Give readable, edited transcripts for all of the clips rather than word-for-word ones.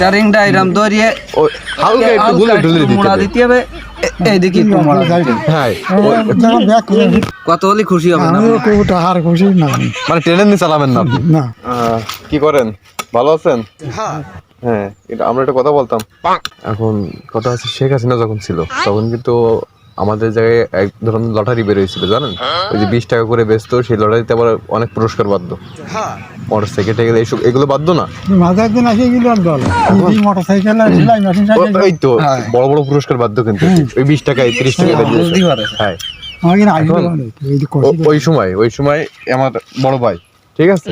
স্টারিংটা এরকম ধরিয়ে হালকা একটু গুলে ঢুলে মোড়া দিতে হবে। এইদিকে একটু মোড়া দিতে হবে। হ্যাঁ কত হলে খুশি হবে না? খুশি না মানে ট্রেনে নিয়ে চালাবেন না আপনি? না কি করেন, ভালো আছেন? হ্যাঁ, এটা আমরা একটা কথা বলতাম। এখন কথা হচ্ছে, শেখ হাসিনা যখন ছিল তখন কিন্তু আমাদের জায়গায় এক ধরনের লটারি বের হয়েছিল, জানেন? ওই যে 20 টাকা করে বেচতো, সেই লটারিতে আবার অনেক পুরস্কার বাধ্য, মোটরসাইকেল টাইকেল এইসব, এগুলো বাধ্য না? মাঝে একদিন আসে গেল দল মোটরসাইকেল সেলাই মেশিন ওই তো বড় বড় পুরস্কার বাধ্য, কিন্তু ওই 20 টাকা 30 টাকা বুঝতেই পারে। হ্যাঁ, ওই সময় আমার বড় ভাই, ঠিক আছে,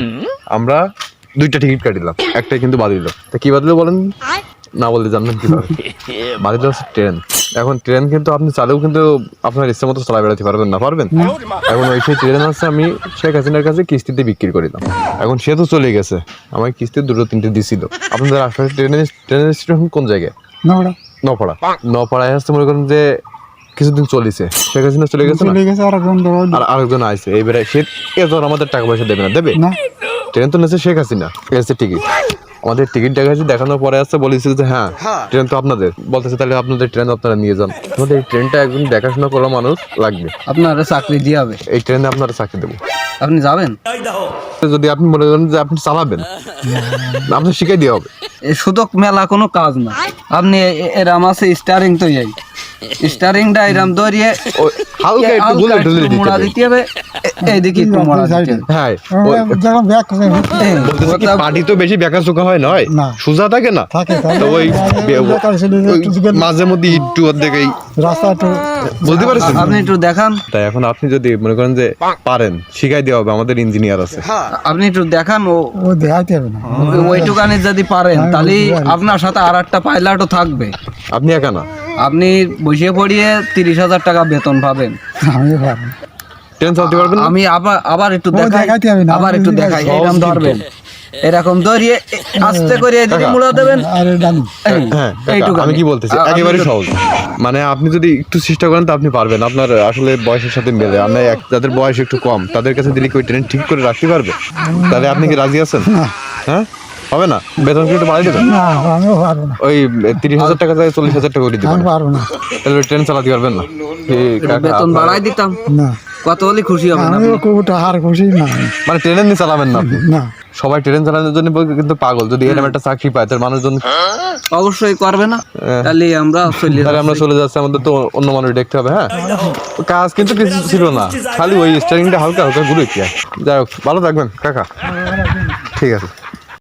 আমরা 2টা টিকিট কাটিলাম, একটাই কিন্তু বাদ দিল। তা কি বাদ দিল বলেন? না বলতে জানবেন কিভাবে বাদ দিল? হচ্ছে ট্রেন। এখন ট্রেন কিন্তু আপনি চালেও কিন্তু আপনার ইচ্ছা মতো চালা বেড়াতে পারবেন না, পারবেন? এখন ওই সেই ট্রেন আছে, আমি শেখ হাসিনার কাছে কিস্তিতে বিক্রি করিলাম। এখন সে তো চলে গেছে, আমার কিস্তি 2-3টে দিছিল। আপনাদের আশপাশে ট্রেনের স্টেশন কোন জায়গায়? নপাড়ায় আসতে মনে করেন যে কিছুদিন চলেছে, শেখ হাসিনা চলে গেছে আর আরেকজন আইছে, এইবারে সে ধর আমাদের টাকা পয়সা দেবে না, দেবে? ট্রেন তো নেছে শেখ হাসিনা, এসে টিকিট, আমাদের টিকিট দেখাচ্ছি, দেখানোর পরে আসছে বলেছে যে হ্যাঁ ট্রেন তো আপনাদের, বলতেছে তাহলে আপনাদের ট্রেন আপনারা নিয়ে যান। আমাদের এই ট্রেনটা একজন দেখাশোনা করা মানুষ লাগবে, আপনারা চাকরি দিয়ে হবে, এই ট্রেনে আপনারা চাকরি দেবো। আপনি যাবেন? যদি আপনি মনে করেন যে আপনি চালাবেন, আপনি শিখাই দেওয়া হবে। এই সুদক মেলা কোনো কাজ না। আপনি এরাম আছে স্টারিং তো এই স্টারিংটা এরম ধরিয়ে হালকা একটু গুলে ঢুলে মোড়া দিতে হবে। এইদিকে একটু মোড়া দিতে হবে। হ্যাঁ, পার্টি তো বেশি বেকার চোখা হয় নয়, সোজা থাকে না, তো ওই মাঝে মধ্যে একটু অর্ধেক এই রাস্তা বুঝতে পারছেন? আপনি একটু দেখান। তাই এখন আপনি যদি মনে করেন যে পারেন, শিখাই দেওয়া হবে, আমাদের ইঞ্জিনিয়ার আছে। আপনি একটু দেখান, ও দেখাইতে হবে না, ওইটুকানি যদি পারেন তাহলে আপনার সাথে আর একটা পাইলটও থাকবে। আপনি একা না, আপনি বসে পড়িয়ে 30,000 টাকা বেতন পাবেন। আমি পারবো ট্রেন চালাতে পারবেন না? আমি আবার একটু দেখাই, দেখাইতে হবে না, আবার একটু দেখাই। এরকম ধরবেন, এরকম ধরিয়ে আস্তে করে এদিকে মুড়া দেবেন। আরে জানি হ্যাঁ, আমি কি বলতেছি, একেবারে সহজ। মানে আপনি যদি একটু চেষ্টা করেন তো আপনি পারবেন, আপনার আসলে বয়সের সাথে মেলে। আমরা যাদের বয়স একটু কম তাদের কাছে দিলে কি ওই ট্রেন ঠিক করে রাখতে পারবে? তাহলে আপনি কি রাজি আছেন? হ্যাঁ, হবে না? বেতন কি একটু বাড়িয়ে দেবেন? না, আমিও পারবো না। ওই 30,000 টাকা থেকে 40,000 টাকা করে দিবেন, আমি পারবো না। তাহলে ট্রেন চালাতে পারবেন না? বেতন বাড়াই দিতাম, না কত হলে খুশি হবে না? আমিও আর খুশি না। মানে ট্রেনে নিয়ে চালাবেন না আপনি? না, সবাই ট্রেন চালানোর জন্য কিন্তু পাগল। যদি এরকম একটা চাকরি পায় তার মানুষজন অবশ্যই করবে না, তাহলে আমরা চলে যাচ্ছে, আমাদের তো অন্য মানুষ দেখতে হবে। হ্যাঁ, কাজ কিন্তু কিছু ছিল না, খালি ওই স্টারিংটা হালকা হালকা ঘুরে। যাই হোক, ভালো থাকবেন কাকা, ঠিক আছে।